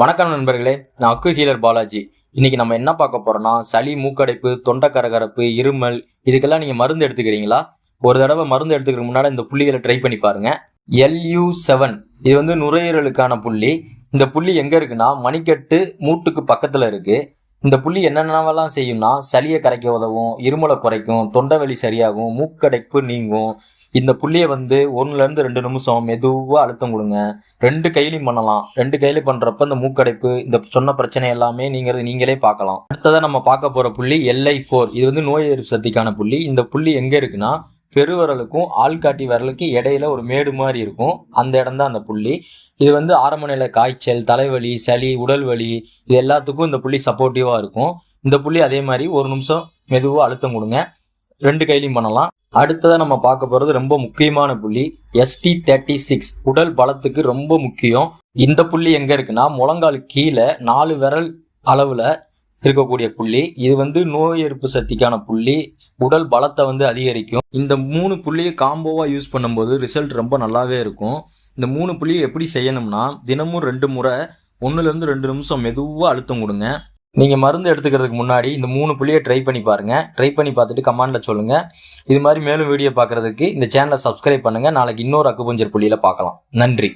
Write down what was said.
வணக்கம் நண்பர்களே, நான் அக்கு ஹீலர் பாலாஜி. இன்னைக்கு நம்ம என்ன பார்க்க போறோம்னா, சளி, மூக்கடைப்பு, தொண்டை கரகரப்பு, இருமல் இதுக்கெல்லாம் நீங்க மருந்து எடுத்துக்கிறீங்களா? ஒரு தடவை மருந்து எடுத்துக்கிறதுக்கு முன்னாடி இந்த புள்ளிகளை ட்ரை பண்ணி பாருங்க. LU7 இது வந்து நுரையீரலுக்கான புள்ளி. இந்த புள்ளி எங்க இருக்குன்னா மணிக்கட்டு மூட்டுக்கு பக்கத்துல இருக்கு. இந்த புள்ளி என்னென்னவெல்லாம் செய்யும்னா, சளியை கரைக்க உதவும், இருமலை குறைக்கும், தொண்டை வலி சரியாகும், மூக்கடைப்பு நீங்கும். இந்த புள்ளியை வந்து 1-2 நிமிஷம் மெதுவா அழுத்தம் கொடுங்க. 2 கையிலையும் பண்ணலாம். 2 கையில பண்றப்ப இந்த மூக்கடைப்பு, இந்த சொன்ன பிரச்சனை எல்லாமே நீங்களே பார்க்கலாம். அடுத்ததா நம்ம பார்க்க போற புள்ளி LI4. இது வந்து நோய் எதிர்ப்பு சக்திக்கான புள்ளி. இந்த புள்ளி எங்க இருக்குன்னா, பெருவிரலுக்கும் ஆள்காட்டி விரலுக்கு இடையில ஒரு மேடு மாதிரி இருக்கும். அந்த இடம் தான் அந்த புள்ளி. இது வந்து ஆரம்ப நிலை காய்ச்சல், தலைவலி, சளி, உடல் வலி இது எல்லாத்துக்கும் இந்த புள்ளி சப்போர்ட்டிவா இருக்கும். இந்த புள்ளி அதே மாதிரி 1 நிமிஷம் மெதுவா அழுத்தம் கொடுங்க. 2 கையிலையும் பண்ணலாம். அடுத்ததா நம்ம பார்க்க போறது ரொம்ப முக்கியமான புள்ளி ST36. உடல் பலத்துக்கு ரொம்ப முக்கியம். இந்த புள்ளி எங்க இருக்குன்னா, முழங்கால் கீழே 4 விரல் அளவுல இருக்கக்கூடிய புள்ளி. இது வந்து நோய் எதிர்ப்பு சக்திக்கான புள்ளி. உடல் பலத்தை வந்து அதிகரிக்கும். இந்த 3 புள்ளியை காம்போவா யூஸ் பண்ணும்போது ரிசல்ட் ரொம்ப நல்லாவே இருக்கும். இந்த 3 புள்ளியை எப்படி செய்யணும்னா, தினமும் 2 முறை 1-2 நிமிஷம் மெதுவா அழுத்தம் கொடுங்க. நீங்க மருந்து எடுத்துக்கிறதுக்கு முன்னாடி இந்த 3 புள்ளியை ட்ரை பண்ணி பாருங்க. ட்ரை பண்ணி பார்த்துட்டு கமெண்ட்ல சொல்லுங்க. இது மாதிரி மேலும் வீடியோ பார்க்கறதுக்கு இந்த சேனலை சப்ஸ்கிரைப் பண்ணுங்க. நாளைக்கு இன்னொரு அக்குபஞ்சர் புள்ளியில பார்க்கலாம். நன்றி.